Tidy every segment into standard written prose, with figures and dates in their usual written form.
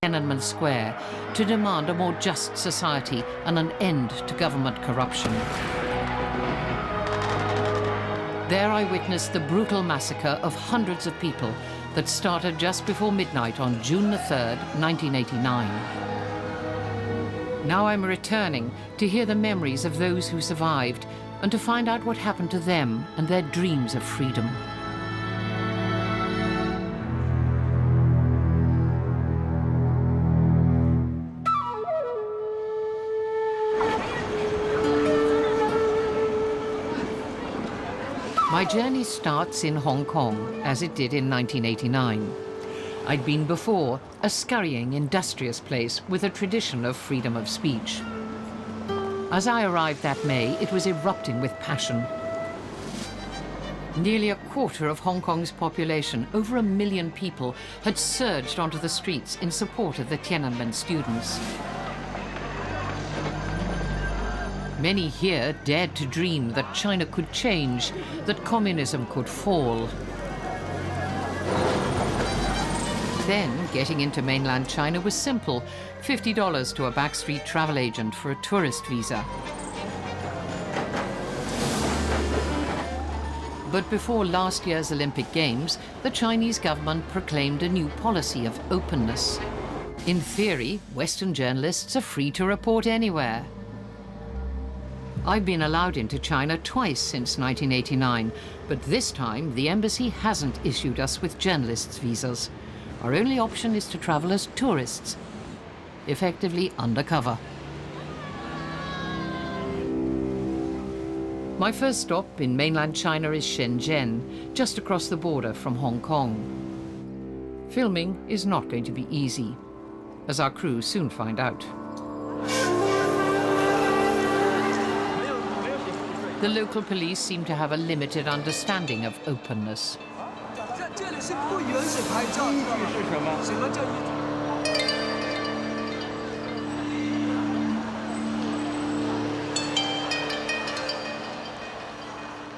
Tiananmen Square to demand a more just society and an end to government corruption. There I witnessed the brutal massacre of hundreds of people that started just before midnight on June the 3rd, 1989. Now I'm returning to hear the memories of those who survived and to find out what happened to them and their dreams of freedom. My journey starts in Hong Kong, as it did in 1989. I'd been before a scurrying, industrious place with a tradition of freedom of speech. As I arrived that May, it was erupting with passion. Nearly a quarter of Hong Kong's population, over 1 million people, had surged onto the streets in support of the Tiananmen students. Many here dared to dream that China could change, that communism could fall. Then, getting into mainland China was simple. $50 to a backstreet travel agent for a tourist visa. But before last year's Olympic Games, the Chinese government proclaimed a new policy of openness. In theory, Western journalists are free to report anywhere. I've been allowed into China twice since 1989, but this time the embassy hasn't issued us with journalists' visas. Our only option is to travel as tourists, effectively undercover. My first stop in mainland China is Shenzhen, just across the border from Hong Kong. Filming is not going to be easy, as our crew soon find out. The local police seem to have a limited understanding of openness.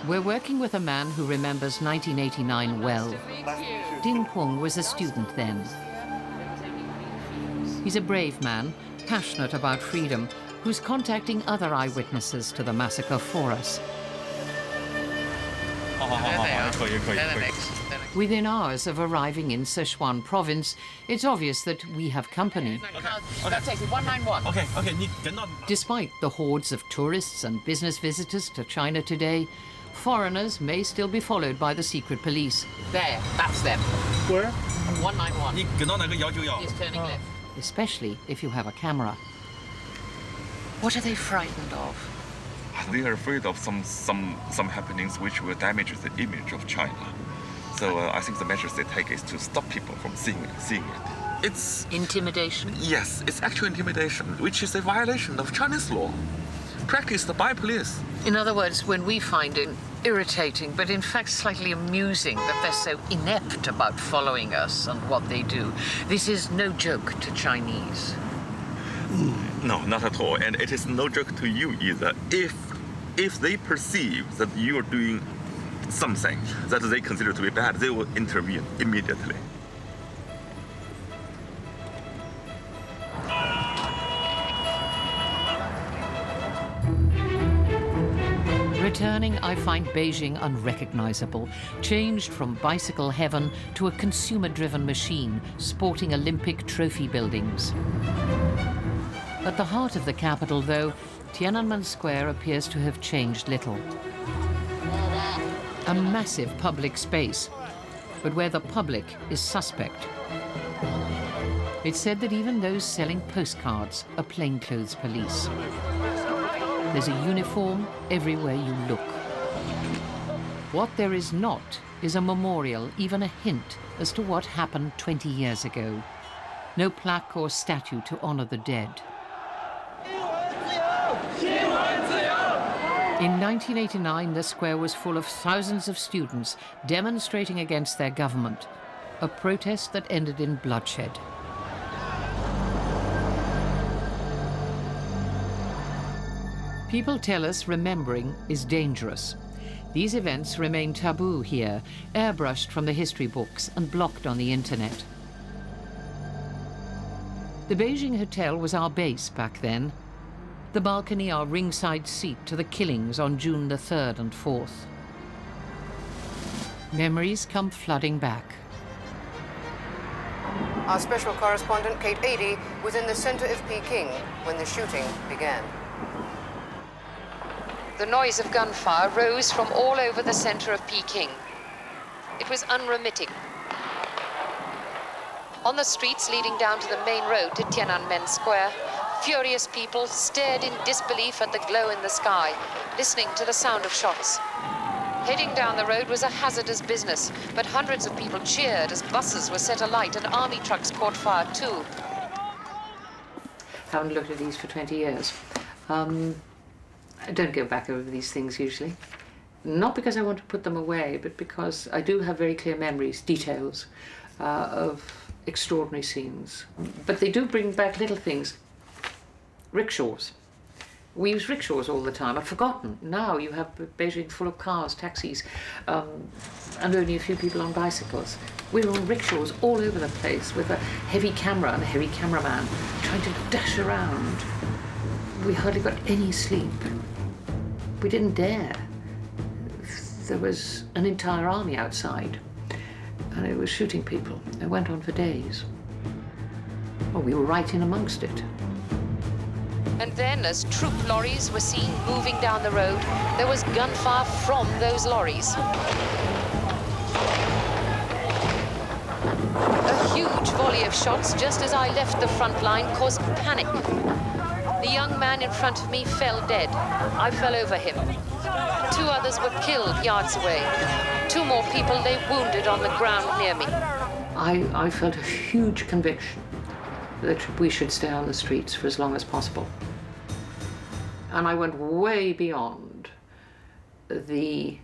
We're working with a man who remembers 1989 well. Ding Peng was a student then. He's a brave man, passionate about freedom, who's contacting other eyewitnesses to the massacre for us. Within hours of arriving in Sichuan province, it's obvious that we have company. Despite the hordes of tourists and business visitors to China today, foreigners may still be followed by the secret police. There, that's them. Where? 191. He's turning left. Especially if you have a camera. What are they frightened of? They are afraid of some happenings which will damage the image of China. So I think the measures they take is to stop people from seeing it. It's intimidation? Yes, it's actual intimidation, which is a violation of Chinese law, practiced by police. In other words, when we find it irritating, but in fact slightly amusing that they're so inept about following us and what they do, this is no joke to Chinese. No, not at all. And it is no joke to you either. If they perceive that you are doing something that they consider to be bad, they will intervene immediately. Returning, I find Beijing unrecognizable, changed from bicycle heaven to a consumer-driven machine, sporting Olympic trophy buildings. At the heart of the capital, though, Tiananmen Square appears to have changed little. A massive public space, but where the public is suspect. It's said that even those selling postcards are plainclothes police. There's a uniform everywhere you look. What there is not is a memorial, even a hint as to what happened 20 years ago. No plaque or statue to honor the dead. In 1989, the square was full of thousands of students demonstrating against their government, a protest that ended in bloodshed. People tell us remembering is dangerous. These events remain taboo here, airbrushed from the history books and blocked on the internet. The Beijing hotel was our base back then. The balcony our ringside seat to the killings on June the 3rd and 4th. Memories come flooding back. Our special correspondent, Kate Adie, was in the center of Peking when the shooting began. The noise of gunfire rose from all over the center of Peking. It was unremitting. On the streets leading down to the main road to Tiananmen Square, furious people stared in disbelief at the glow in the sky, listening to the sound of shots. Heading down the road was a hazardous business, but hundreds of people cheered as buses were set alight and army trucks caught fire too. Haven't looked at these for 20 years. I don't go back over these things usually. Not because I want to put them away, but because I do have very clear memories, details of extraordinary scenes. But they do bring back little things. Rickshaws. We use rickshaws all the time. I've forgotten. Now you have Beijing full of cars, taxis, and only a few people on bicycles. We were on rickshaws all over the place with a heavy camera and a heavy cameraman trying to dash around. We hardly got any sleep. We didn't dare. There was an entire army outside, and it was shooting people. It went on for days. Well, we were right in amongst it. And then, as troop lorries were seen moving down the road, there was gunfire from those lorries. A huge volley of shots just as I left the front line caused panic. The young man in front of me fell dead. I fell over him. 2 others were killed yards away. 2 more people lay wounded on the ground near me. I felt a huge conviction that we should stay on the streets for as long as possible. And I went way beyond the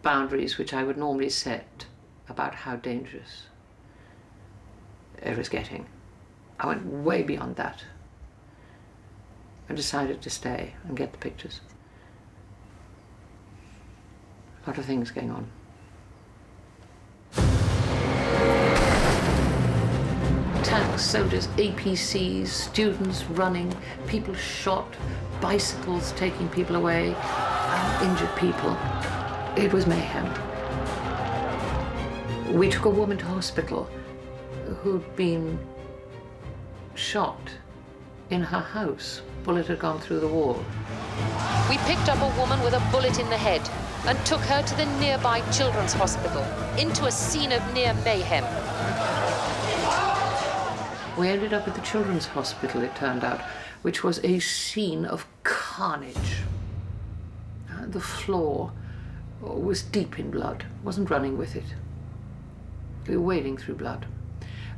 boundaries which I would normally set about how dangerous it was getting. I went way beyond that. I decided to stay and get the pictures. A lot of things going on. Tanks, soldiers, APCs, students running, people shot, bicycles taking people away, injured people. It was mayhem. We took a woman to hospital who'd been shot in her house. Bullet had gone through the wall. We picked up a woman with a bullet in the head and took her to the nearby children's hospital, into a scene of near mayhem. We ended up at the children's hospital, it turned out, which was a scene of carnage. The floor was deep in blood, wasn't running with it. We were wading through blood.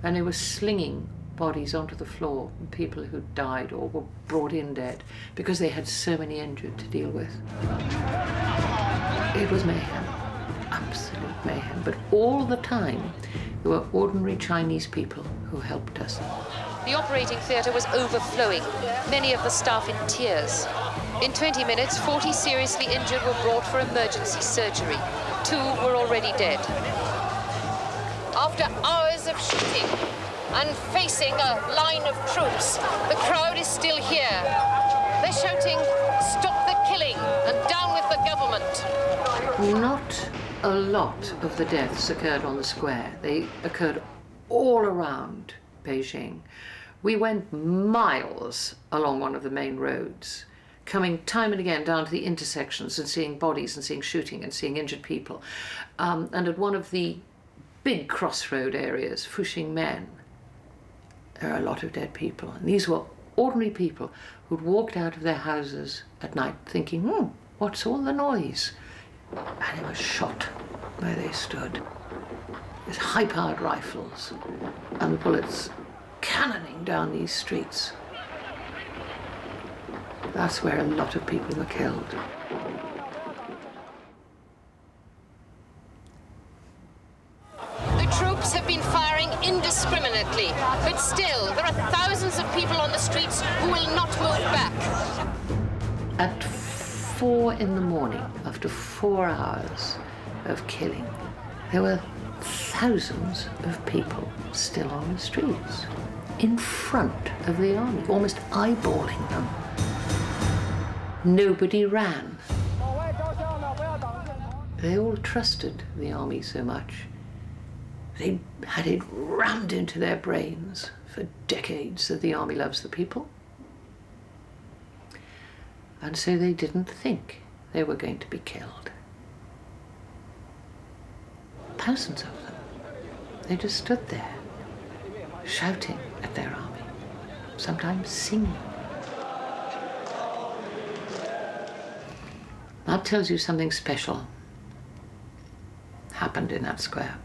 And they were slinging bodies onto the floor, people who died or were brought in dead, because they had so many injured to deal with. It was mayhem, absolute mayhem. But all the time, there were ordinary Chinese people who helped us. The operating theatre was overflowing, many of the staff in tears. In 20 minutes, 40 seriously injured were brought for emergency surgery. 2 were already dead. After hours of shooting and facing a line of troops, the crowd is still here. They're shouting, "Stop the killing and down with the government." Not a lot of the deaths occurred on the square. They occurred all around Beijing. We went miles along one of the main roads, coming time and again down to the intersections and seeing bodies and seeing shooting and seeing injured people. And at one of the big crossroad areas, Fuxing Men, there are a lot of dead people. And these were ordinary people who'd walked out of their houses at night thinking, what's all the noise? And they were shot where they stood with high-powered rifles and bullets cannoning down these streets. That's where a lot of people were killed. The troops have been firing indiscriminately, but still, there are thousands of people on the streets who will not move back. At 4 in the morning, after 4 hours of killing, there were thousands of people still on the streets. in front of the army, almost eyeballing them. Nobody ran. They all trusted the army so much. They had it rammed into their brains for decades that the army loves the people. And so they didn't think they were going to be killed. Thousands of them. They just stood there, shouting at their army, sometimes singing. That tells you something special happened in that square.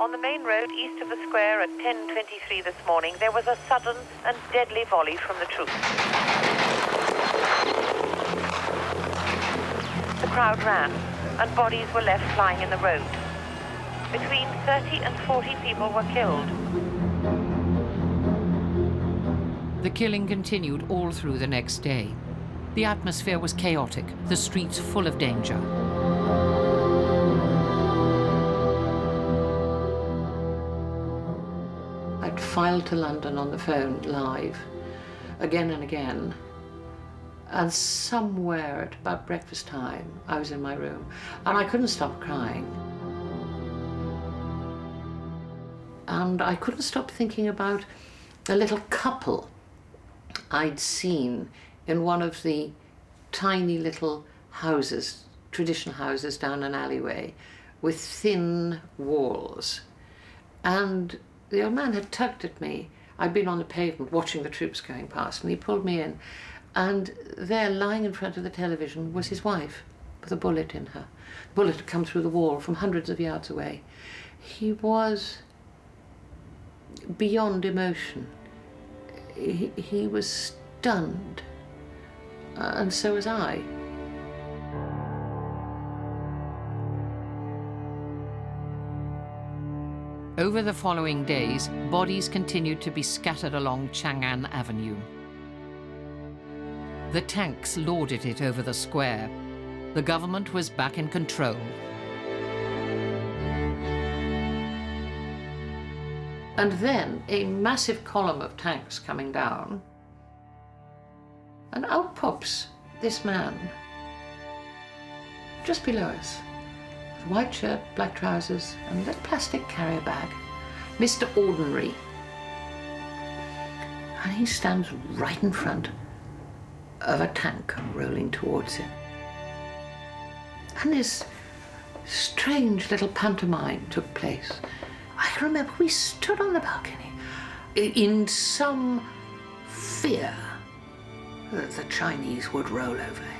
On the main road east of the square at 10:23 this morning, there was a sudden and deadly volley from the troops. The crowd ran, and bodies were left lying in the road. Between 30 and 40 people were killed. The killing continued all through the next day. The atmosphere was chaotic, the streets full of danger. I'd filed to London on the phone live, again and again. And somewhere at about breakfast time, I was in my room, and I couldn't stop crying. And I couldn't stop thinking about a little couple I'd seen in one of the tiny little houses, traditional houses down an alleyway with thin walls. And the old man had tugged at me. I'd been on the pavement watching the troops going past, and he pulled me in. And there, lying in front of the television, was his wife with a bullet in her. The bullet had come through the wall from hundreds of yards away. He was beyond emotion. He was stunned, and so was I. Over the following days, bodies continued to be scattered along Chang'an Avenue. The tanks lorded it over the square. The government was back in control. And then a massive column of tanks coming down, and out pops this man, just below us. White shirt, black trousers, and a little plastic carrier bag. Mr. Ordinary. And he stands right in front of a tank rolling towards him. And this strange little pantomime took place. I can remember we stood on the balcony in some fear that the Chinese would roll over him.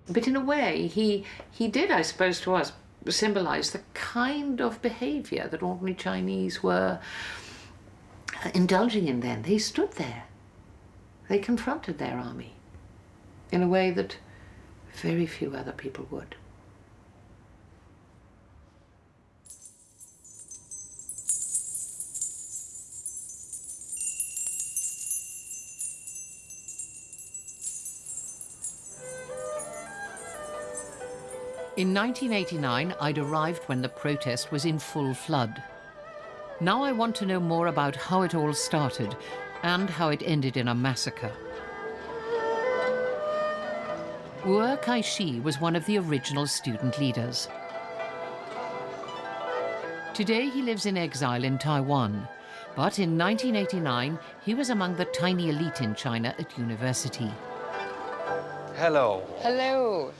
But in a way, he did, I suppose, to us, symbolize the kind of behavior that ordinary Chinese were indulging in then. They stood there. They confronted their army in a way that very few other people would. In 1989, I'd arrived when the protest was in full flood. Now I want to know more about how it all started and how it ended in a massacre. Wu Kai-shi was one of the original student leaders. Today he lives in exile in Taiwan, but in 1989 he was among the tiny elite in China at university. Hello. Hello.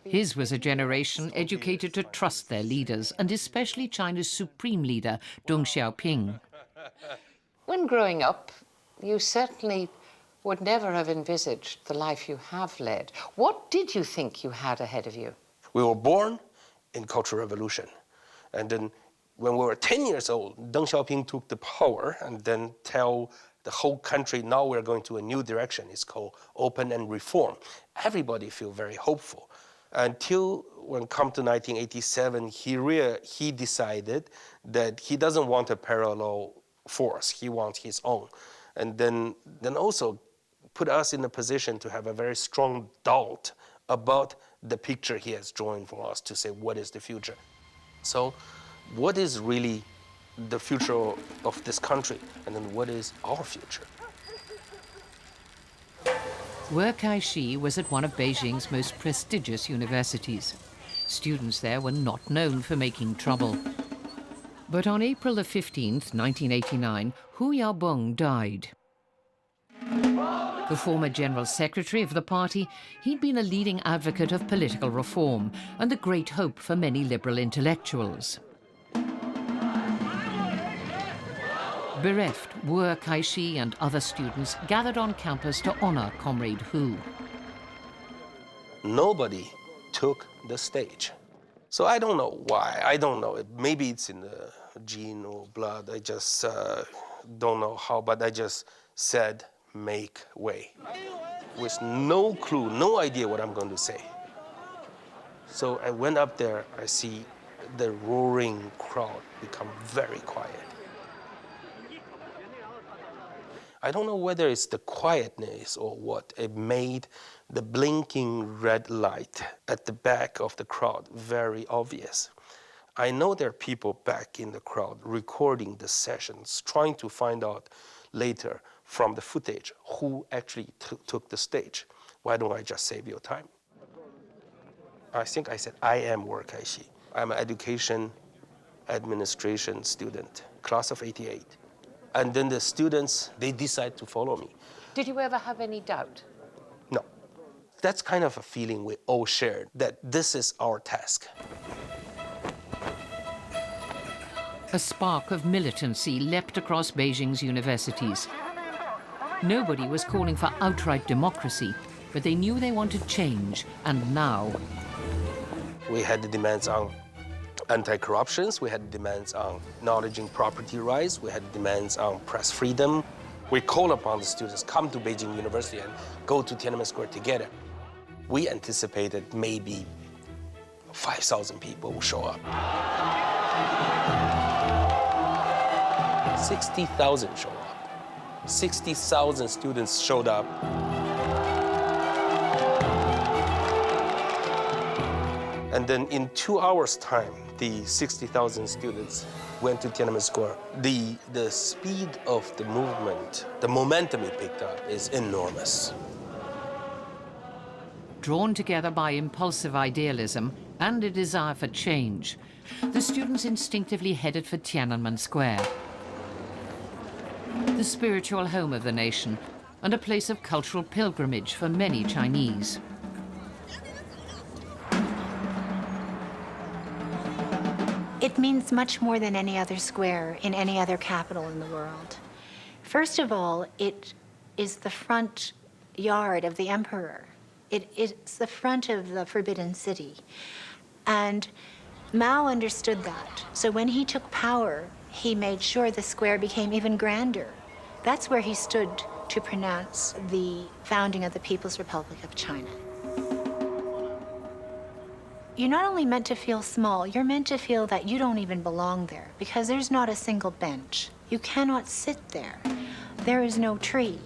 His was a generation educated to trust their leaders, and especially China's supreme leader, Deng Xiaoping. When growing up, you certainly would never have envisaged the life you have led. What did you think you had ahead of you? We were born in Cultural Revolution. And then when we were 10 years old, Deng Xiaoping took the power and then tell the whole country, now we're going to a new direction. It's called open and reform. Everybody feel very hopeful. Until when come to 1987, he decided that he doesn't want a parallel force. He wants his own. And then also put us in a position to have a very strong doubt about the picture he has drawn for us to say, what is the future? So what is really the future of this country? And then what is our future? Wu Kai-shi was at one of Beijing's most prestigious universities. Students there were not known for making trouble. But on April the 15th, 1989, Hu Yaobong died. The former general secretary of the party, he'd been a leading advocate of political reform and the great hope for many liberal intellectuals. Bereft, Wu Kai-shi and other students gathered on campus to honor Comrade Hu. Nobody took the stage. So I don't know why. I don't know. Maybe it's in the gene or blood. I just don't know how, but I just said, make way. With no clue, no idea what I'm going to say. So I went up there, I see the roaring crowd become very quiet. I don't know whether it's the quietness or what. It made the blinking red light at the back of the crowd very obvious. I know there are people back in the crowd recording the sessions, trying to find out later from the footage who actually took the stage. Why don't I just save your time? I think I said, I am Wu Kai-shi. I'm an education administration student, class of '88. And then the students, they decide to follow me. Did you ever have any doubt? No. That's kind of a feeling we all shared, that this is our task. A spark of militancy leapt across Beijing's universities. Nobody was calling for outright democracy, but they knew they wanted change, and now. We had the demands on anti-corruptions, we had demands on acknowledging property rights, we had demands on press freedom. We call upon the students, come to Beijing University and go to Tiananmen Square together. We anticipated maybe 5,000 people will show up. 60,000 showed up. 60,000 students showed up. And then in 2 hours' time, the 60,000 students went to Tiananmen Square. The speed of the movement, the momentum it picked up is enormous. Drawn together by impulsive idealism and a desire for change, the students instinctively headed for Tiananmen Square, the spiritual home of the nation and a place of cultural pilgrimage for many Chinese. It means much more than any other square in any other capital in the world. First of all, it is the front yard of the emperor. It's the front of the Forbidden City. And Mao understood that. So when he took power, he made sure the square became even grander. That's where he stood to pronounce the founding of the People's Republic of China. You're not only meant to feel small, you're meant to feel that you don't even belong there, because there's not a single bench. You cannot sit there. There is no tree,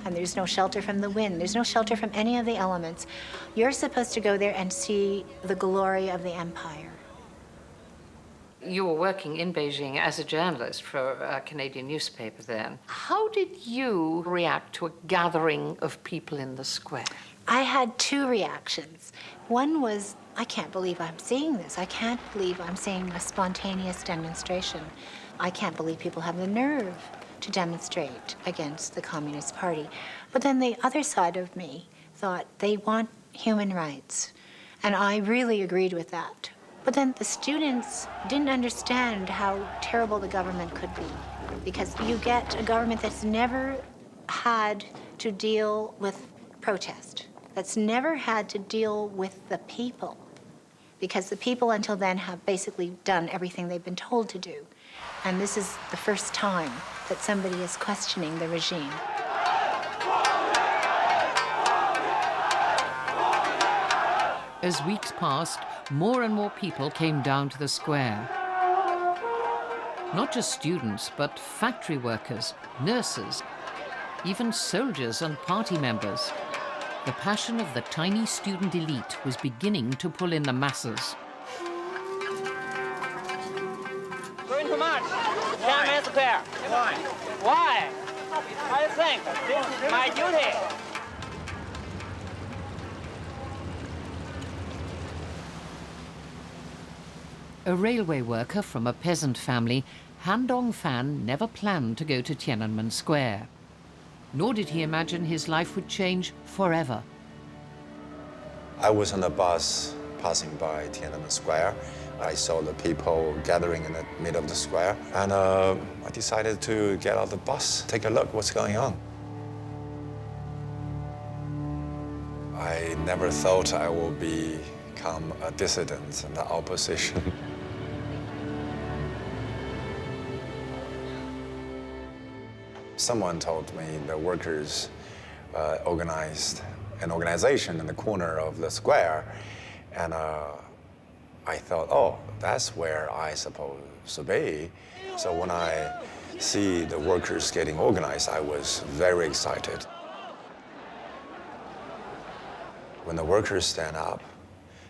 and there's no shelter from the wind. There's no shelter from any of the elements. You're supposed to go there and see the glory of the empire. You were working in Beijing as a journalist for a Canadian newspaper then. How did you react to a gathering of people in the square? I had two reactions. One was, I can't believe I'm seeing this. I can't believe I'm seeing a spontaneous demonstration. I can't believe people have the nerve to demonstrate against the Communist Party. But then the other side of me thought they want human rights. And I really agreed with that. But then the students didn't understand how terrible the government could be, because you get a government that's never had to deal with protest, that's never had to deal with the people, because the people until then have basically done everything they've been told to do. And this is the first time that somebody is questioning the regime. As weeks passed, more and more people came down to the square. Not just students, but factory workers, nurses, even soldiers and party members. The passion of the tiny student elite was beginning to pull in the masses. Going to march, Tiananmen Square. Why? Why? I think this is my duty. A railway worker from a peasant family, Han Dongfan never planned to go to Tiananmen Square. Nor did he imagine his life would change forever. I was on a bus passing by Tiananmen Square. I saw the people gathering in the middle of the square, and I decided to get out of the bus, take a look what's going on. I never thought I would become a dissident in the opposition. Someone told me the workers organized an organization in the corner of the square, and I thought, oh, that's where I supposed to be. So when I see the workers getting organized, I was very excited. When the workers stand up,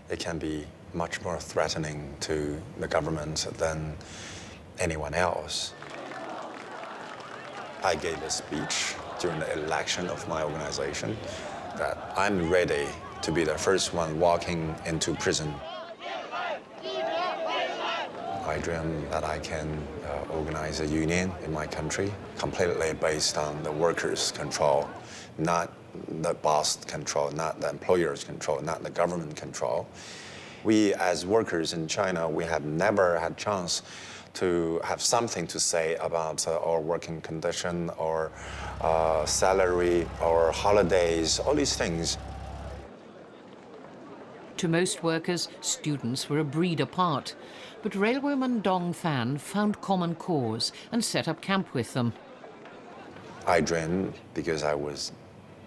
it can be much more threatening to the government than anyone else. I gave a speech during the election of my organization that I'm ready to be the first one walking into prison. I dream that I can organize a union in my country completely based on the workers' control, not the boss control, not the employer's control, not the government control. We as workers in China, we have never had chance to have something to say about our working condition or salary or holidays, all these things. To most workers, students were a breed apart, but railwayman Dong Fan found common cause and set up camp with them. I dreamed because I was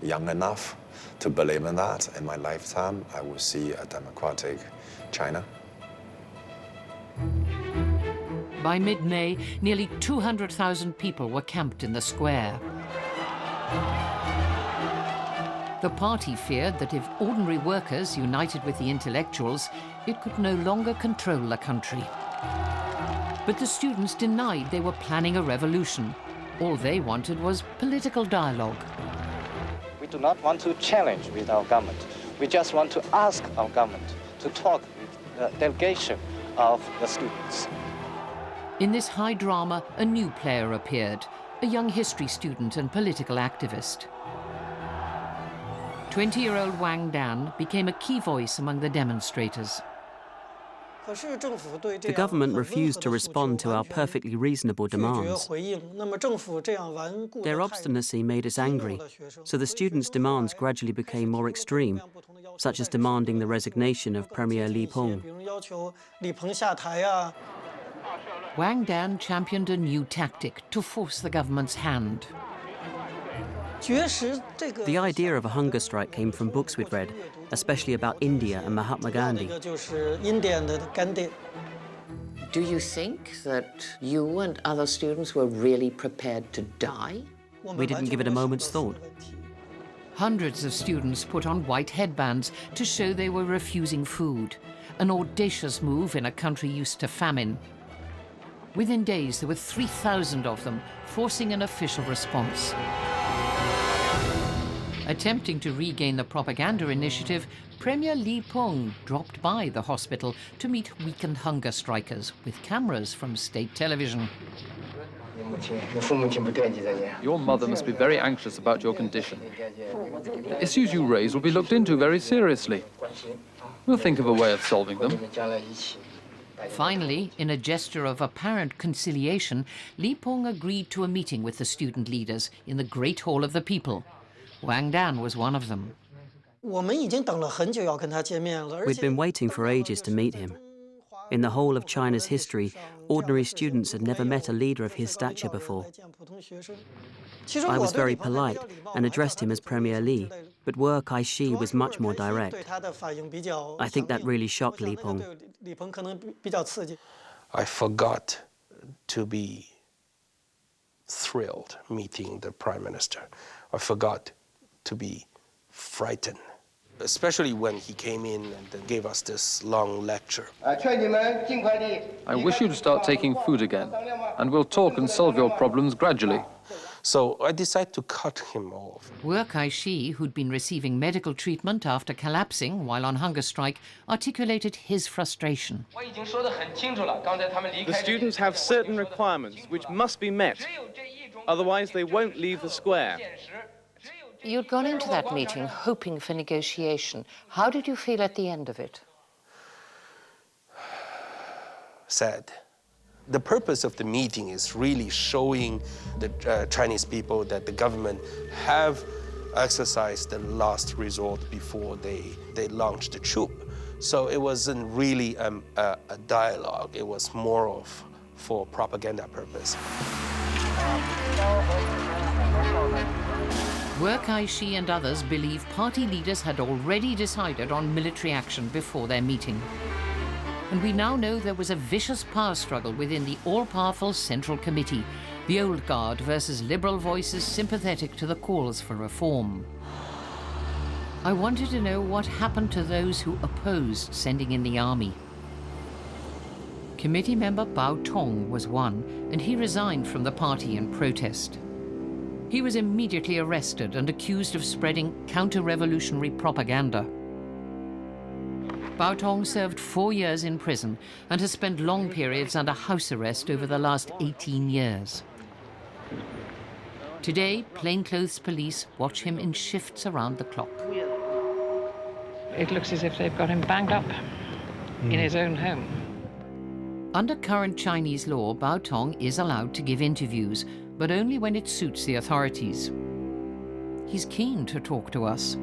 young enough to believe in that. In my lifetime, I will see a democratic China. By mid-May, nearly 200,000 people were camped in the square. The party feared that if ordinary workers united with the intellectuals, it could no longer control the country. But the students denied they were planning a revolution. All they wanted was political dialogue. We do not want to challenge with our government. We just want to ask our government to talk with the delegation of the students. In this high drama, a new player appeared, a young history student and political activist. 20-year-old Wang Dan became a key voice among the demonstrators. The government refused to respond to our perfectly reasonable demands. Their obstinacy made us angry, so the students' demands gradually became more extreme, such as demanding the resignation of Premier Li Peng. Wang Dan championed a new tactic to force the government's hand. The idea of a hunger strike came from books we'd read, especially about India and Mahatma Gandhi. Do you think that you and other students were really prepared to die? We didn't give it a moment's thought. Hundreds of students put on white headbands to show they were refusing food, an audacious move in a country used to famine. Within days, there were 3,000 of them, forcing an official response. Attempting to regain the propaganda initiative, Premier Li Peng dropped by the hospital to meet weakened hunger strikers with cameras from state television. Your mother must be very anxious about your condition. The issues you raise will be looked into very seriously. We'll think of a way of solving them. Finally, in a gesture of apparent conciliation, Li Peng agreed to a meeting with the student leaders in the Great Hall of the People. Wang Dan was one of them. We'd been waiting for ages to meet him. In the whole of China's history, ordinary students had never met a leader of his stature before. I was very polite and addressed him as Premier Li, but Wu Kai-shi was much more direct. I think that really shocked Li Peng. I forgot to be thrilled meeting the Prime Minister. I forgot to be frightened, especially when he came in and gave us this long lecture. I wish you'd start taking food again, and we'll talk and solve your problems gradually. So I decided to cut him off. Wu Kai-shi, who'd been receiving medical treatment after collapsing while on hunger strike, articulated his frustration. The students have certain requirements which must be met. Otherwise, they won't leave the square. You'd gone into that meeting hoping for negotiation. How did you feel at the end of it? Sad. The purpose of the meeting is really showing the Chinese people that the government have exercised the last resort before they launched the troop. So it wasn't really a dialogue. It was more of for propaganda purpose. Wu Kai-shi and others believe party leaders had already decided on military action before their meeting. And we now know there was a vicious power struggle within the all-powerful Central Committee, the old guard versus liberal voices sympathetic to the calls for reform. I wanted to know what happened to those who opposed sending in the army. Committee member Bao Tong was one, and he resigned from the party in protest. He was immediately arrested and accused of spreading counter-revolutionary propaganda. Bao Tong served 4 years in prison and has spent long periods under house arrest over the last 18 years. Today, plainclothes police watch him in shifts around the clock. It looks as if they've got him banged up in his own home. Under current Chinese law, Bao Tong is allowed to give interviews, but only when it suits the authorities. He's keen to talk to us.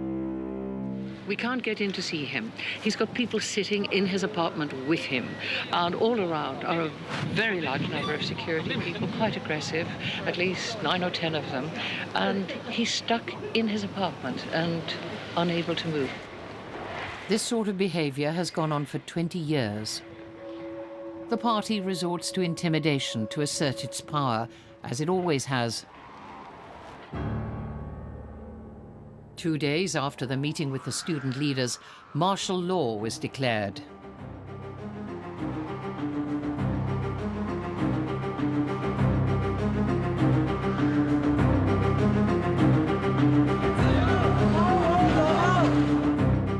We can't get in to see him. He's got people sitting in his apartment with him, and all around are a very large number of security people, quite aggressive, at least 9 or 10 of them, and he's stuck in his apartment and unable to move. This sort of behavior has gone on for 20 years. The party resorts to intimidation to assert its power, as it always has. 2 days after the meeting with the student leaders, martial law was declared.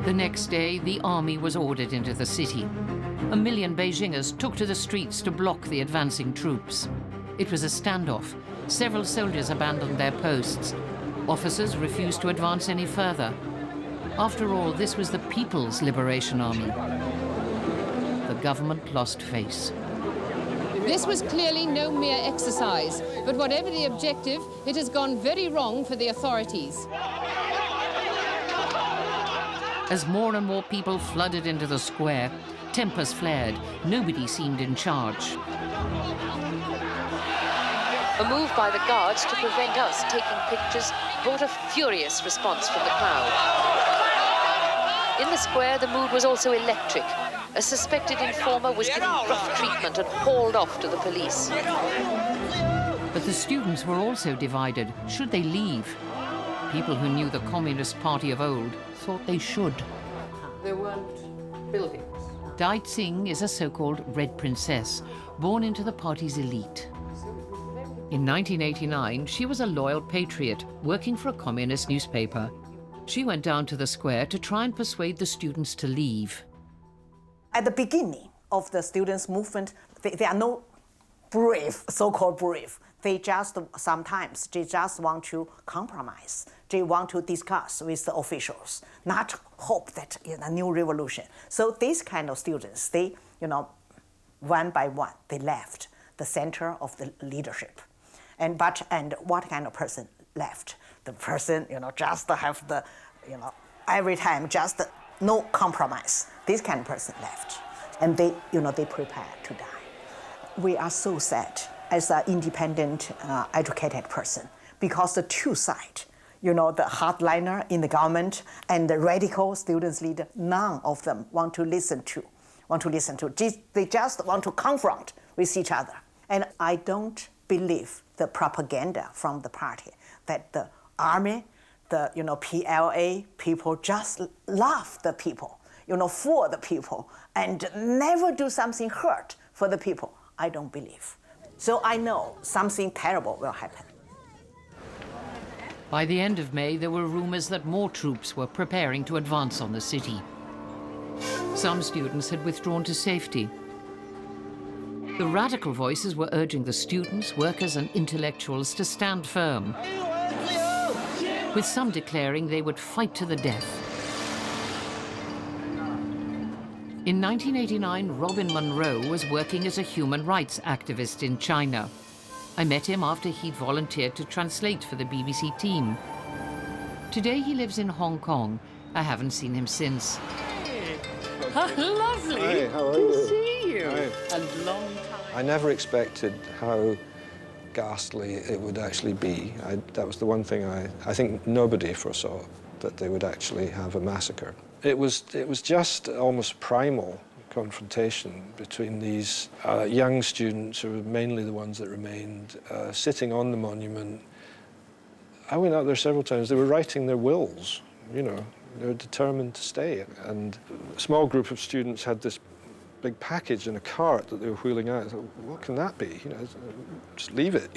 The next day, the army was ordered into the city. 1 million Beijingers took to the streets to block the advancing troops. It was a standoff. Several soldiers abandoned their posts. Officers refused to advance any further. After all, this was the People's Liberation Army. The government lost face. This was clearly no mere exercise, but whatever the objective, it has gone very wrong for the authorities. As more and more people flooded into the square, tempers flared. Nobody seemed in charge. A move by the guards to prevent us taking pictures brought a furious response from the crowd. In the square, the mood was also electric. A suspected informer was given rough treatment and hauled off to the police. But the students were also divided. Should they leave? People who knew the Communist Party of old thought they should. There weren't buildings. Dai Tsing is a so-called Red Princess, born into the party's elite. In 1989, she was a loyal patriot working for a communist newspaper. She went down to the square to try and persuade the students to leave. At the beginning of the students' movement, they are no brave, so-called brave. They just sometimes they just want to compromise. They want to discuss with the officials, not hope that a new revolution. So these kind of students, they, one by one, they left the center of the leadership. And what kind of person left? The person, just have the, every time just no compromise. This kind of person left, and they, they prepare to die. We are so sad as an independent, educated person, because the two sides, you know, the hardliner in the government and the radical students leader, none of them want to listen to. They just want to confront with each other. And I don't believe the propaganda from the party that the army, the PLA people just love the people, for the people, and never do something hurt for the people. I don't believe. So I know something terrible will happen. By the end of May, there were rumors that more troops were preparing to advance on the city. Some students had withdrawn to safety. The radical voices were urging the students, workers, and intellectuals to stand firm, with some declaring they would fight to the death. In 1989, Robin Monroe was working as a human rights activist in China. I met him after he'd volunteered to translate for the BBC team. Today he lives in Hong Kong. I haven't seen him since. Lovely. Hi, how are to you? see you. Hi. A long time. I never expected how ghastly it would actually be. That was the one thing I think nobody foresaw, that they would actually have a massacre. It was just almost primal confrontation between these young students, who were mainly the ones that remained, sitting on the monument. I went out there several times. They were writing their wills, They were determined to stay. And a small group of students had this big package in a cart that they were wheeling out. I thought, what can that be? Just leave it.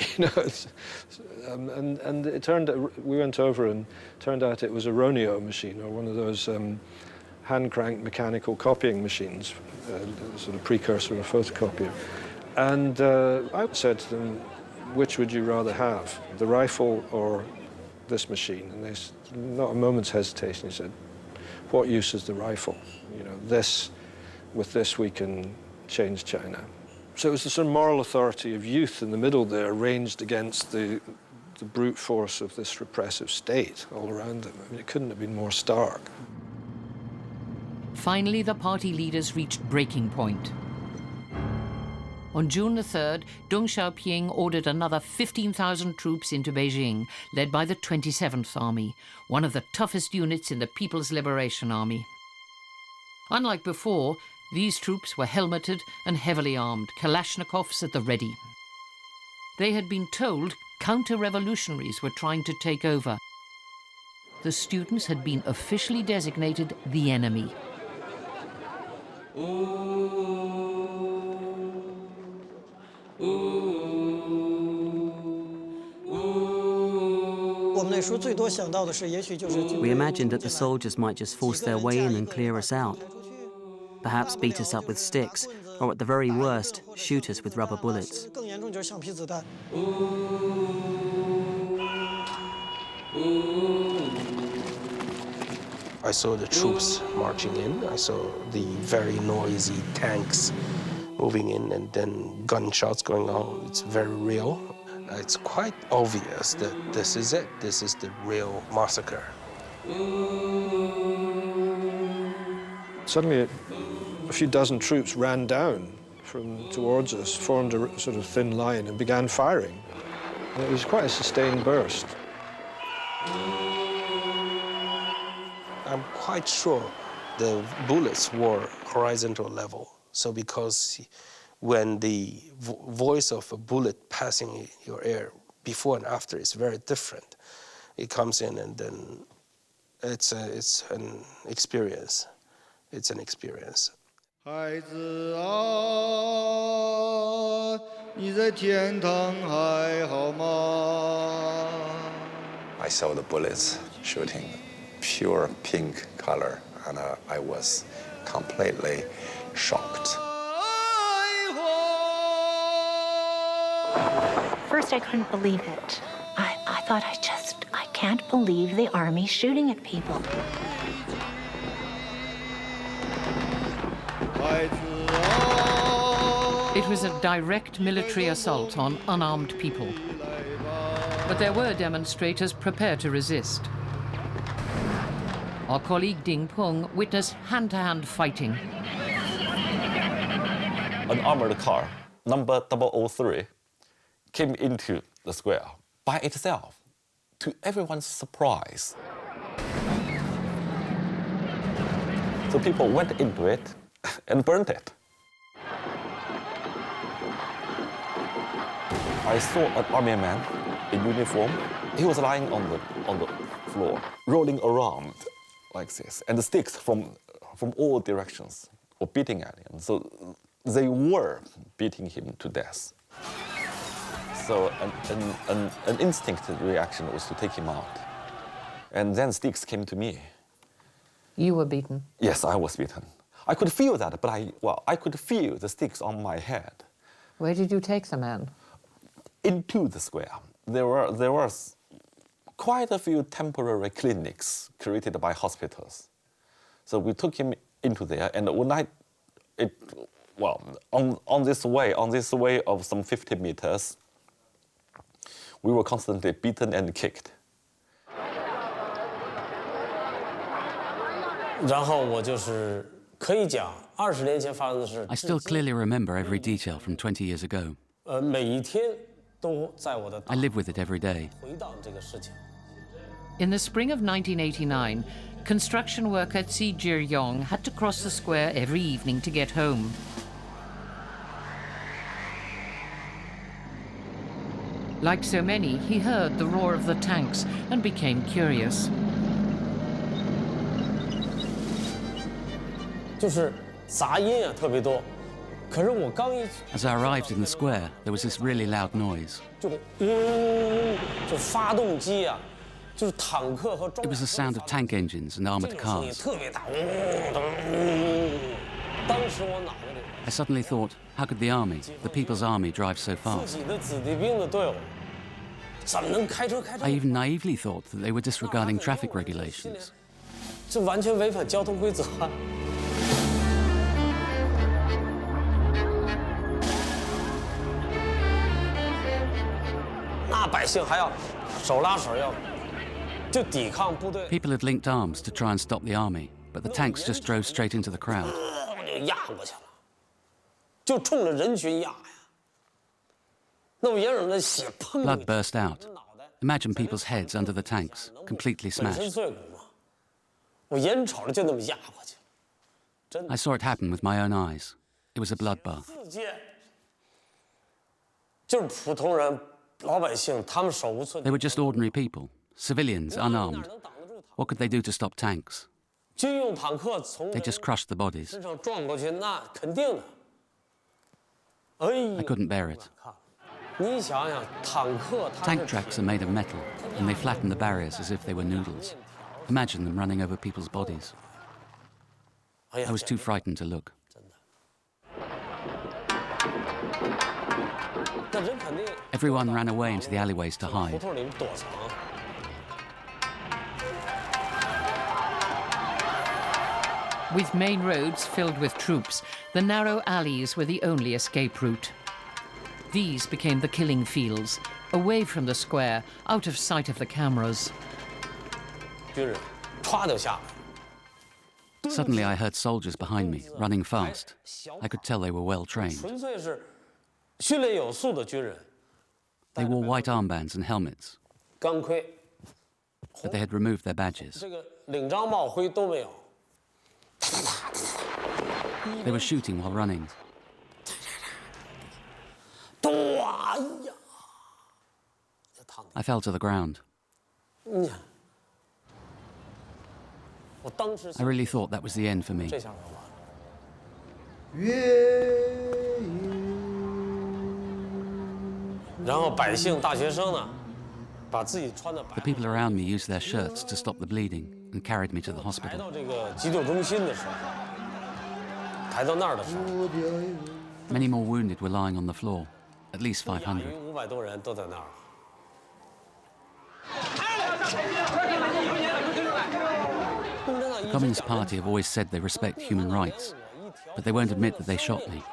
And it turned out, we went over and turned out it was a Roneo machine, or one of those hand-cranked mechanical copying machines, sort of precursor of a photocopier. And I said to them, which would you rather have, the rifle or this machine? And they, not a moment's hesitation, he said, what use is the rifle? With this we can change China. So it was the sort of moral authority of youth in the middle there, ranged against the brute force of this repressive state all around them. I mean, it couldn't have been more stark. Finally, the party leaders reached breaking point. On June the 3rd, Deng Xiaoping ordered another 15,000 troops into Beijing, led by the 27th Army, one of the toughest units in the People's Liberation Army. Unlike before, these troops were helmeted and heavily armed, Kalashnikovs at the ready. They had been told counter-revolutionaries were trying to take over. The students had been officially designated the enemy. We imagined that the soldiers might just force their way in and clear us out. Perhaps beat us up with sticks, or at the very worst, shoot us with rubber bullets. I saw the troops marching in. I saw the very noisy tanks moving in, and then gunshots going on. It's very real. It's quite obvious that this is it. This is the real massacre. Suddenly, a few dozen troops ran down towards us, formed a sort of thin line, and began firing. And it was quite a sustained burst. I'm quite sure the bullets were horizontal level. So because when the voice of a bullet passing your ear before and after is very different, it comes in, and then it's an experience. It's an experience. I saw the bullets shooting pure pink color, and I was completely shocked. First, I couldn't believe it. I thought, I can't believe the army shooting at people. It was a direct military assault on unarmed people. But there were demonstrators prepared to resist. Our colleague Ding Peng witnessed hand-to-hand fighting. An armored car, number 003, came into the square by itself, to everyone's surprise, so people went into it and burnt it. I saw an army man in uniform. He was lying on the floor, rolling around like this, and the sticks from all directions were beating at him. So they were beating him to death. So an instinctive reaction was to take him out. And then sticks came to me. You were beaten? Yes, I was beaten. I could feel that, but I could feel the sticks on my head. Where did you take the man? Into the square. There was quite a few temporary clinics created by hospitals. So we took him into there, and one night, on this way of some 50 meters, we were constantly beaten and kicked. I still clearly remember every detail from 20 years ago. I live with it every day. In the spring of 1989, construction worker Tsi Jir-yong had to cross the square every evening to get home. Like so many, he heard the roar of the tanks and became curious. As I arrived in the square, there was this really loud noise. It was the sound of tank engines and armored cars. I suddenly thought, how could the army, the People's Army, drive so fast? I even naively thought that they were disregarding traffic regulations. People had linked arms to try and stop the army, but the tanks just drove straight into the crowd. Blood burst out. Imagine people's heads under the tanks, completely smashed. I saw it happen with my own eyes. It was a bloodbath. They were just ordinary people, civilians, unarmed. What could they do to stop tanks? They just crushed the bodies. I couldn't bear it. Tank tracks are made of metal, and they flatten the barriers as if they were noodles. Imagine them running over people's bodies. I was too frightened to look. Everyone ran away into the alleyways to hide. With main roads filled with troops, the narrow alleys were the only escape route. These became the killing fields, away from the square, out of sight of the cameras. Suddenly I heard soldiers behind me, running fast. I could tell they were well trained. They wore white armbands and helmets, but they had removed their badges. They were shooting while running. I fell to the ground. I really thought that was the end for me. The people around me used their shirts to stop the bleeding and carried me to the hospital. Many more wounded were lying on the floor, at least 500. The Communist Party have always said they respect human rights, but they won't admit that they shot me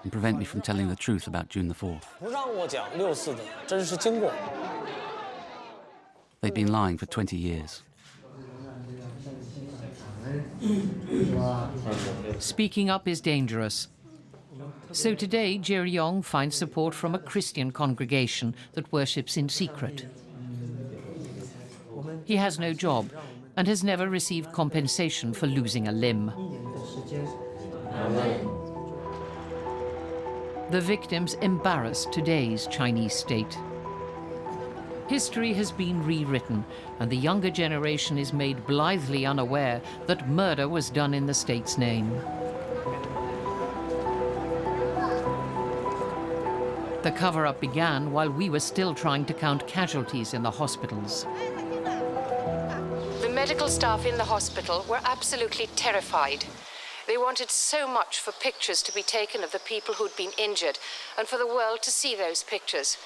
and prevent me from telling the truth about June the 4th. They've been lying for 20 years. Speaking up is dangerous. So today, Jiryong finds support from a Christian congregation that worships in secret. He has no job and has never received compensation for losing a limb. The victims embarrass today's Chinese state. History has been rewritten, and the younger generation is made blithely unaware that murder was done in the state's name. The cover-up began while we were still trying to count casualties in the hospitals. The medical staff in the hospital were absolutely terrified. They wanted so much for pictures to be taken of the people who'd been injured and for the world to see those pictures.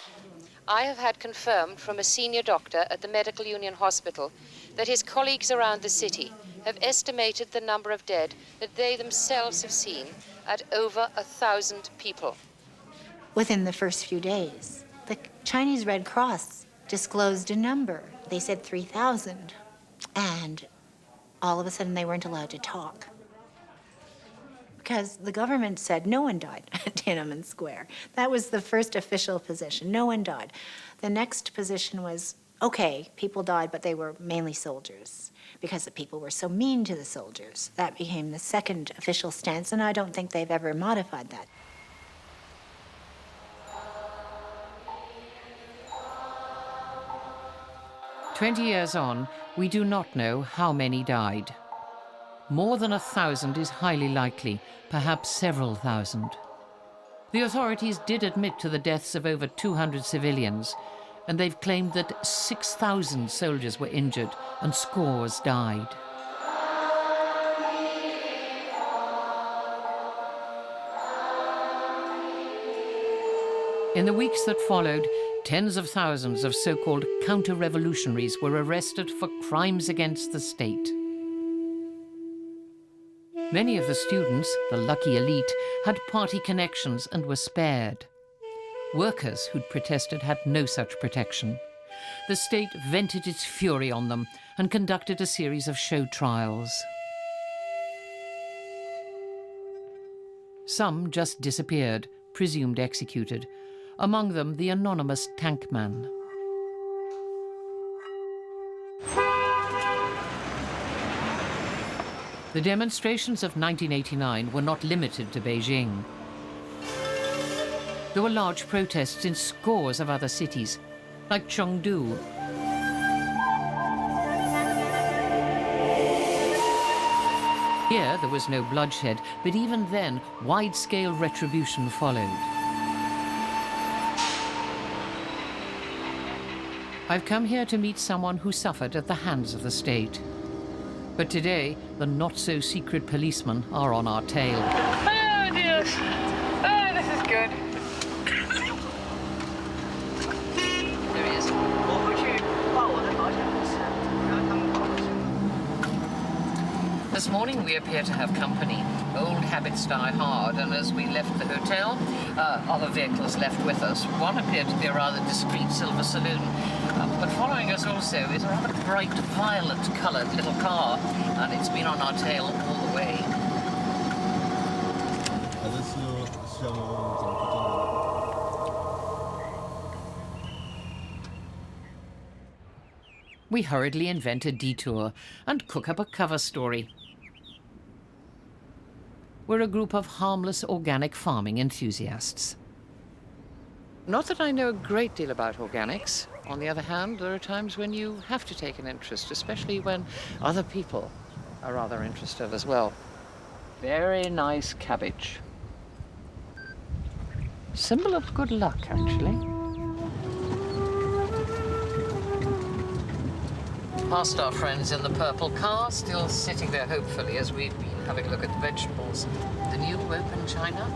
I have had confirmed from a senior doctor at the Medical Union Hospital that his colleagues around the city have estimated the number of dead that they themselves have seen at over 1,000 people. Within the first few days, the Chinese Red Cross disclosed a number. They said 3,000, and all of a sudden they weren't allowed to talk. Because the government said no one died at Tiananmen Square. That was the first official position. No one died. The next position was, okay, people died, but they were mainly soldiers because the people were so mean to the soldiers. That became the second official stance, and I don't think they've ever modified that. "20 years on, we do not know how many died. More than 1,000 is highly likely, perhaps several thousand. The authorities did admit to the deaths of over 200 civilians, and they've claimed that 6,000 soldiers were injured and scores died. In the weeks that followed, tens of thousands of so-called counter-revolutionaries were arrested for crimes against the state. Many of the students, the lucky elite, had party connections and were spared. Workers who'd protested had no such protection. The state vented its fury on them and conducted a series of show trials. Some just disappeared, presumed executed. Among them, the anonymous tankman. The demonstrations of 1989 were not limited to Beijing. There were large protests in scores of other cities, like Chengdu. Here, there was no bloodshed, but even then, wide-scale retribution followed. I've come here to meet someone who suffered at the hands of the state. But today, the not-so-secret policemen are on our tail. Oh, dear. Oh, this is good. There he is. This morning, we appear to have company. Old habits die hard, and as we left the hotel, other vehicles left with us. One appeared to be a rather discreet silver saloon. But following us also is a rather bright violet-coloured little car, and it's been on our tail all the way. We hurriedly invent a detour and cook up a cover story. We're a group of harmless organic farming enthusiasts. Not that I know a great deal about organics. On the other hand, there are times when you have to take an interest, especially when other people are rather interested as well. Very nice cabbage. Symbol of good luck, actually. Past our friends in the purple car, still sitting there hopefully as we've been having a look at the vegetables. The new open China.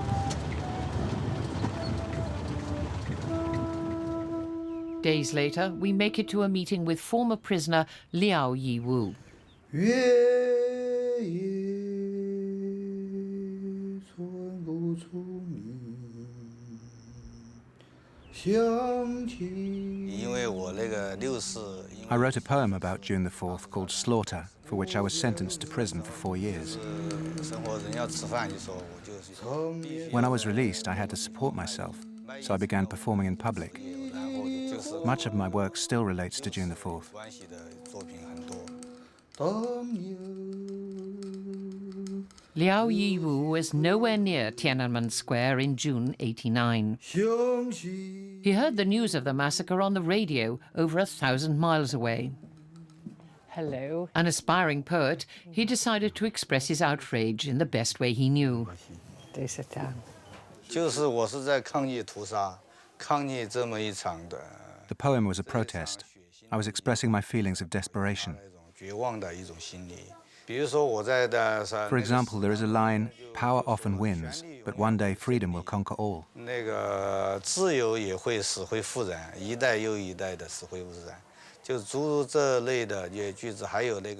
Days later, we make it to a meeting with former prisoner Liao Yiwu. I wrote a poem about June the 4th called Slaughter, for which I was sentenced to prison for 4 years. When I was released, I had to support myself, so I began performing in public. Much of my work still relates to June the 4th. Liao Yiwu was nowhere near Tiananmen Square in June '89. He heard the news of the massacre on the radio over 1,000 miles away. Hello. An aspiring poet, he decided to express his outrage in the best way he knew. Do sit down. The poem was a protest. I was expressing my feelings of desperation. For example, there is a line, "Power often wins, but one day freedom will conquer all."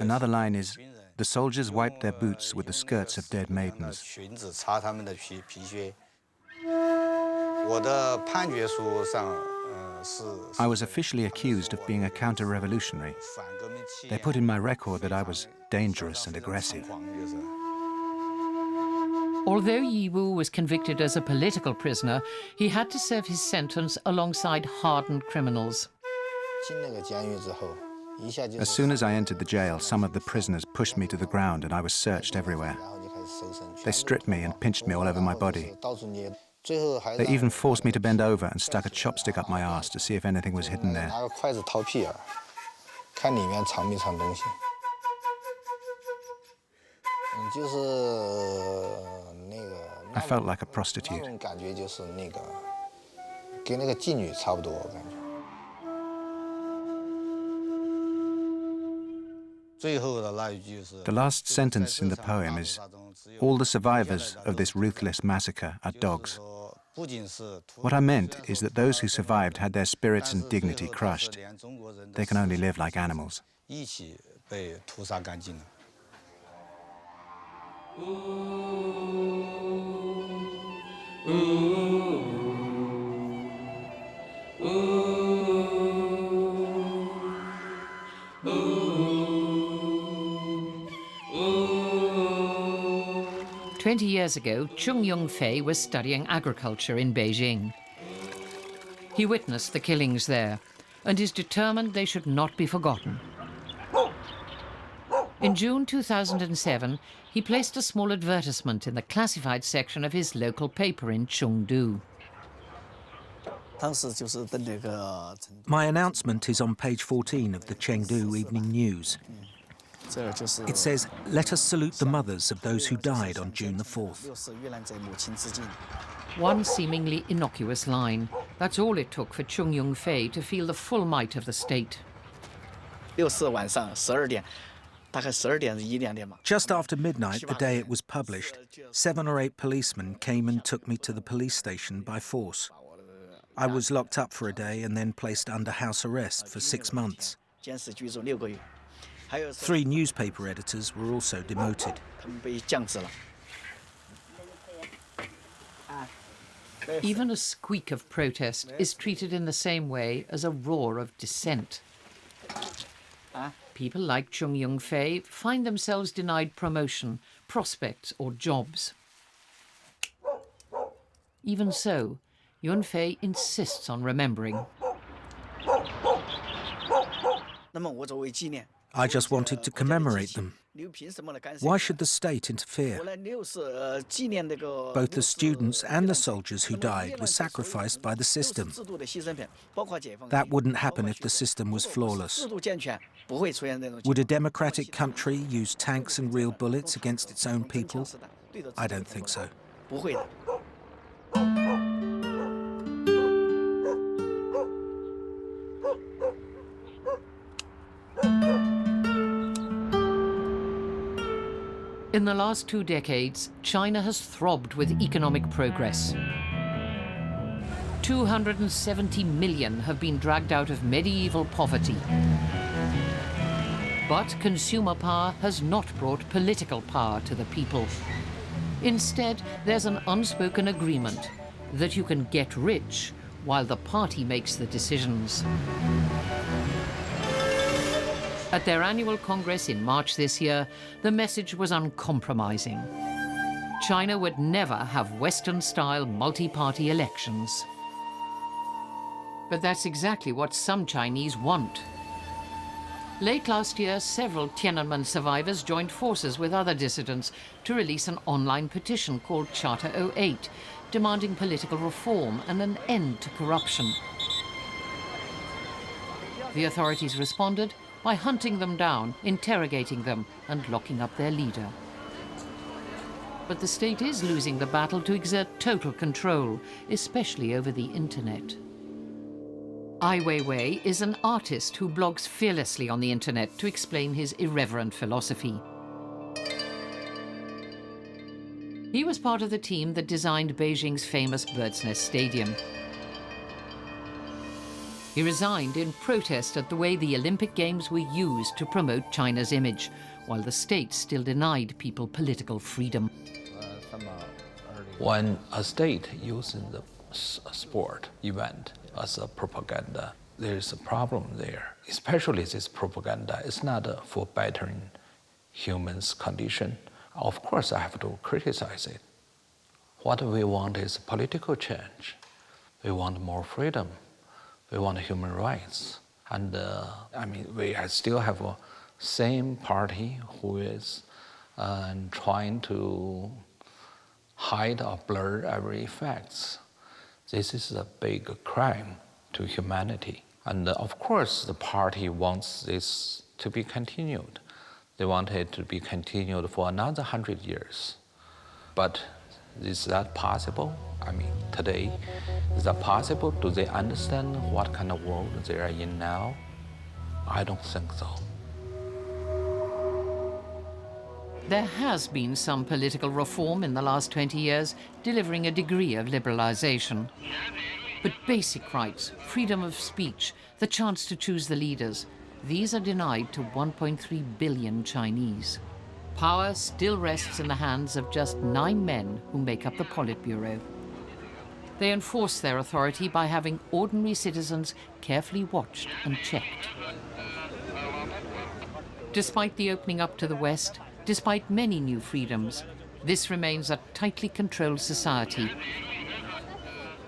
Another line is, "The soldiers wiped their boots with the skirts of dead maidens." I was officially accused of being a counter-revolutionary. They put in my record that I was dangerous and aggressive. Although Yiwu was convicted as a political prisoner, he had to serve his sentence alongside hardened criminals. As soon as I entered the jail, some of the prisoners pushed me to the ground and I was searched everywhere. They stripped me and pinched me all over my body. They even forced me to bend over and stuck a chopstick up my arse to see if anything was hidden there. I felt like a prostitute. The last sentence in the poem is, "All the survivors of this ruthless massacre are dogs." What I meant is that those who survived had their spirits and dignity crushed. They can only live like animals. "20 years ago, Chung Yong-fei was studying agriculture in Beijing. He witnessed the killings there and is determined they should not be forgotten. In June 2007, he placed a small advertisement in the classified section of his local paper in Chengdu. My announcement is on page 14 of the Chengdu Evening News. It says, "Let us salute the mothers of those who died on June the 4th. One seemingly innocuous line. That's all it took for Chung Yong-fei to feel the full might of the state. Just after midnight, the day it was published, 7 or 8 policemen came and took me to the police station by force. I was locked up for a day and then placed under house arrest for 6 months. 3 newspaper editors were also demoted. Even a squeak of protest is treated in the same way as a roar of dissent. People like Chung Yong-fei find themselves denied promotion, prospects or jobs. Even so, Yun-fei insists on remembering. I just wanted to commemorate them. Why should the state interfere? Both the students and the soldiers who died were sacrificed by the system. That wouldn't happen if the system was flawless. Would a democratic country use tanks and real bullets against its own people? I don't think so. In the last 2 decades, China has throbbed with economic progress. 270 million have been dragged out of medieval poverty. But consumer power has not brought political power to the people. Instead, there's an unspoken agreement that you can get rich while the party makes the decisions. At their annual Congress in March this year, the message was uncompromising. China would never have Western-style multi-party elections. But that's exactly what some Chinese want. Late last year, several Tiananmen survivors joined forces with other dissidents to release an online petition called Charter 08, demanding political reform and an end to corruption. The authorities responded by hunting them down, interrogating them, and locking up their leader. But the state is losing the battle to exert total control, especially over the internet. Ai Weiwei is an artist who blogs fearlessly on the internet to explain his irreverent philosophy. He was part of the team that designed Beijing's famous Bird's Nest Stadium. He resigned in protest at the way the Olympic Games were used to promote China's image, while the state still denied people political freedom. When a state uses the sport event as a propaganda, there's a problem there. Especially this propaganda is not for bettering humans' condition. Of course, I have to criticize it. What we want is political change. We want more freedom. We want human rights. And we still have a same party who is trying to hide or blur every facts. This is a big crime to humanity. And of course, the party wants this to be continued. They want it to be continued for another 100 years. But is that possible? Today, is that possible? Do they understand what kind of world they are in now? I don't think so. There has been some political reform in the last 20 years, delivering a degree of liberalization. But basic rights, freedom of speech, the chance to choose the leaders, these are denied to 1.3 billion Chinese. Power still rests in the hands of just 9 men who make up the Politburo. They enforce their authority by having ordinary citizens carefully watched and checked. Despite the opening up to the West, despite many new freedoms, this remains a tightly controlled society,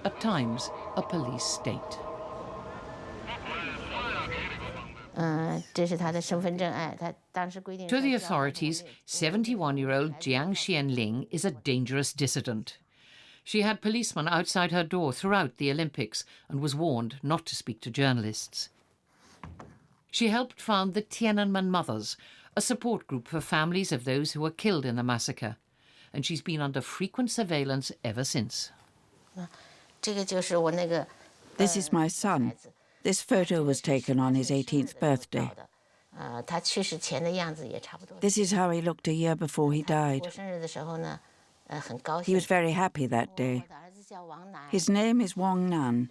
at times a police state. To the authorities, 71-year-old Jiang Xianling is a dangerous dissident. She had policemen outside her door throughout the Olympics and was warned not to speak to journalists. She helped found the Tiananmen Mothers, a support group for families of those who were killed in the massacre, and she's been under frequent surveillance ever since. This is my son. This photo was taken on his 18th birthday. This is how he looked a year before he died. He was very happy that day. His name is Wang Nan.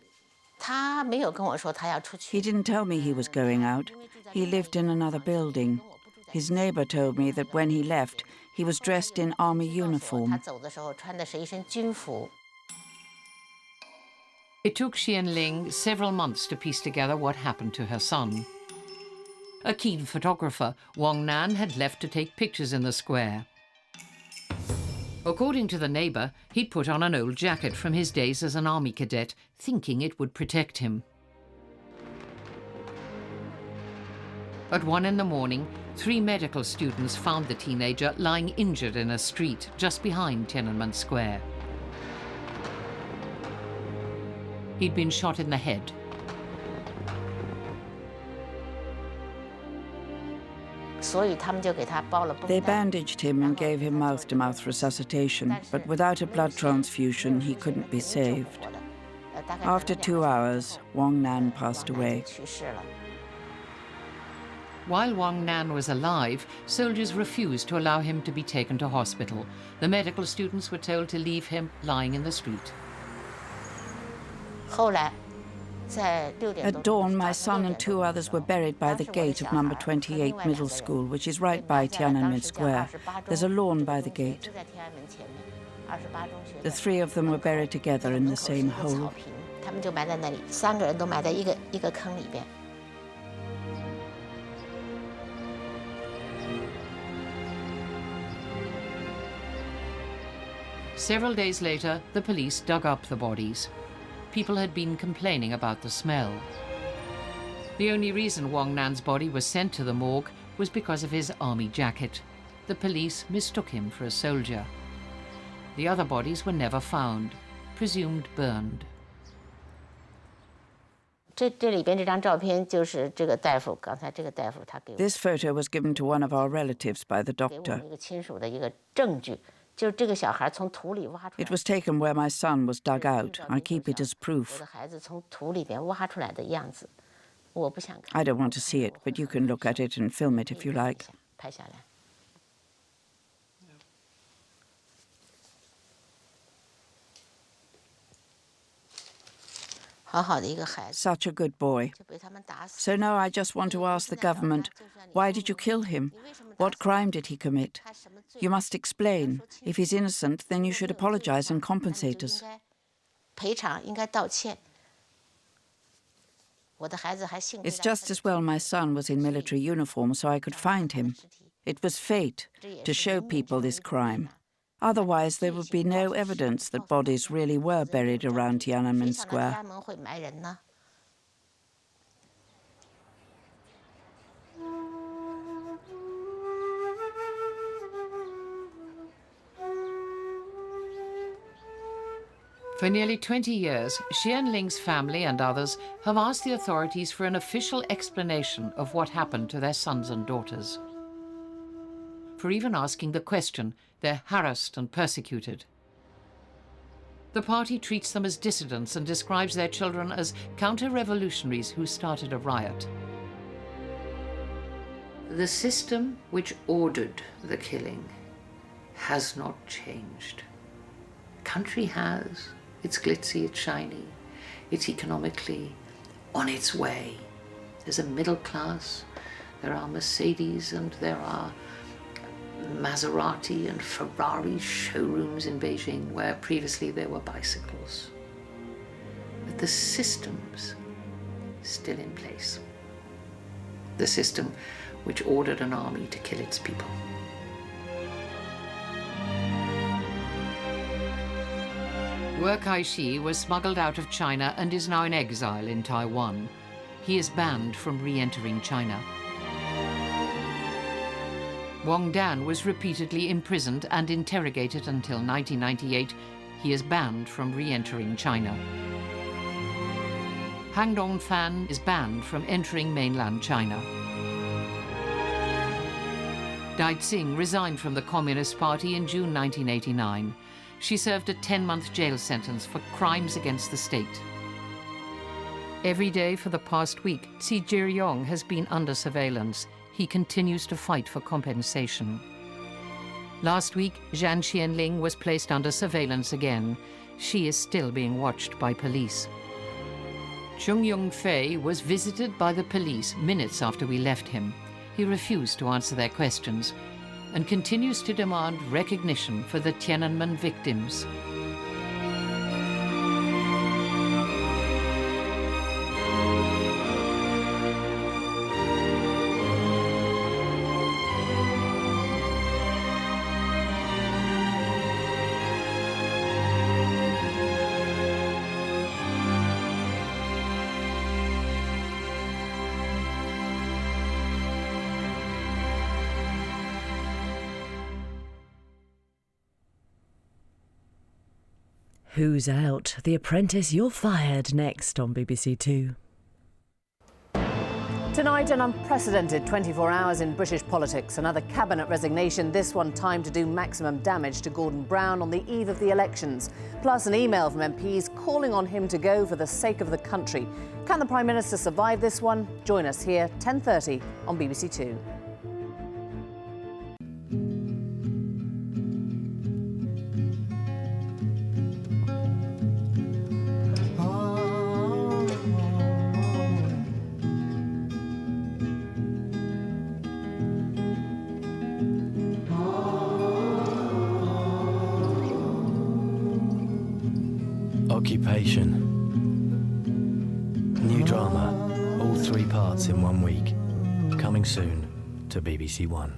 He didn't tell me he was going out. He lived in another building. His neighbor told me that when he left, he was dressed in army uniform. It took Xianling several months to piece together what happened to her son. A keen photographer, Wang Nan had left to take pictures in the square. According to the neighbor, he'd put on an old jacket from his days as an army cadet, thinking it would protect him. At 1 in the morning, 3 medical students found the teenager lying injured in a street just behind Tiananmen Square. He'd been shot in the head. They bandaged him and gave him mouth-to-mouth resuscitation, but without a blood transfusion, he couldn't be saved. After 2 hours, Wang Nan passed away. While Wang Nan was alive, soldiers refused to allow him to be taken to hospital. The medical students were told to leave him lying in the street. At dawn, my son and 2 others were buried by the gate of number 28 Middle School, which is right by Tiananmen Square. There's a lawn by the gate. The 3 of them were buried together in the same hole. 他们就埋在那里，3个人都埋在一个坑里边。Several days later, the police dug up the bodies. People had been complaining about the smell. The only reason Wang Nan's body was sent to the morgue was because of his army jacket. The police mistook him for a soldier. The other bodies were never found, presumed burned. 这里边这张照片就是这个大夫，刚才这个大夫他给我 This photo was given to one of our relatives by the 给我 doctor. 们一个亲属的一个证据，就是这个小孩从土里挖出来 It。was taken where my son was dug out. I keep it as 我 proof. 的孩子从土里边挖出来的样子，我不想看。 I don't want to see it, but you can look at it and film it if you like. 拍下来。 Such a good boy. So now I just want to ask the government, why did you kill him? What crime did he commit? You must explain. If he's innocent, then you should apologize and compensate us. 赔偿应该道歉。我的孩子还幸亏 It's just as well my son was in military uniform so I could find him. It was fate to show people this crime. Otherwise, there would be no evidence that bodies really were buried around Tiananmen Square. 家门会埋人呢。 For nearly 20 years, Xian Ling's family and others have asked the authorities for an official explanation of what happened to their sons and daughters. For even asking the question, they're harassed and persecuted. The party treats them as dissidents and describes their children as counter-revolutionaries who started a riot. The system which ordered the killing has not changed. Country has. It's glitzy, it's shiny, it's economically on its way. There's a middle class, there are Mercedes and there are Maserati and Ferrari showrooms in Beijing where previously there were bicycles. But the system's still in place. The system which ordered an army to kill its people. Wu Kai-shi was smuggled out of China and is now in exile in Taiwan. He is banned from re-entering China. Wang Dan was repeatedly imprisoned and interrogated until 1998. He is banned from re-entering China. Han Dongfan is banned from entering mainland China. Dai Xing resigned from the Communist Party in June 1989. She served a 10-month jail sentence for crimes against the state. Every day for the past week, Xi Jiryong has been under surveillance. He continues to fight for compensation. Last week, Zhan Xianling was placed under surveillance again. She is still being watched by police. Chung Yong-fei was visited by the police minutes after we left him. He refused to answer their questions and continues to demand recognition for the Tiananmen victims. Who's out? The Apprentice, You're Fired, next on BBC Two. Tonight, an unprecedented 24 hours in British politics. Another cabinet resignation, this one timed to do maximum damage to Gordon Brown on the eve of the elections. Plus an email from MPs calling on him to go for the sake of the country. Can the Prime Minister survive this one? Join us here, 10:30 on BBC Two. Occupation. 3 parts in 1 week. Coming soon to BBC One.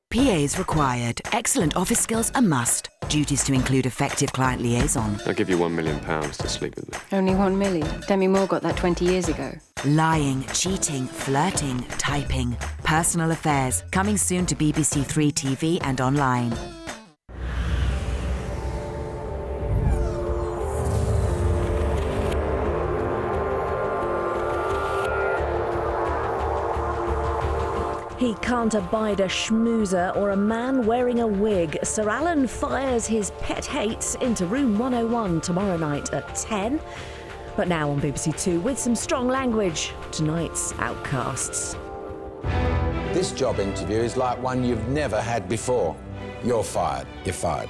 PAs required. Excellent office skills a must. Duties to include effective client liaison. I'll give you £1 million to sleep with me. Only 1 million. Demi Moore got that 20 years ago. Lying, cheating, flirting, typing. Personal affairs. Coming soon to BBC 3 TV and online. He can't abide a schmoozer or a man wearing a wig. Sir Alan fires his pet hates into Room 101 tomorrow night at 10. But now on BBC Two with some strong language. Tonight's Outcasts. This job interview is like one you've never had before. You're fired. You're fired.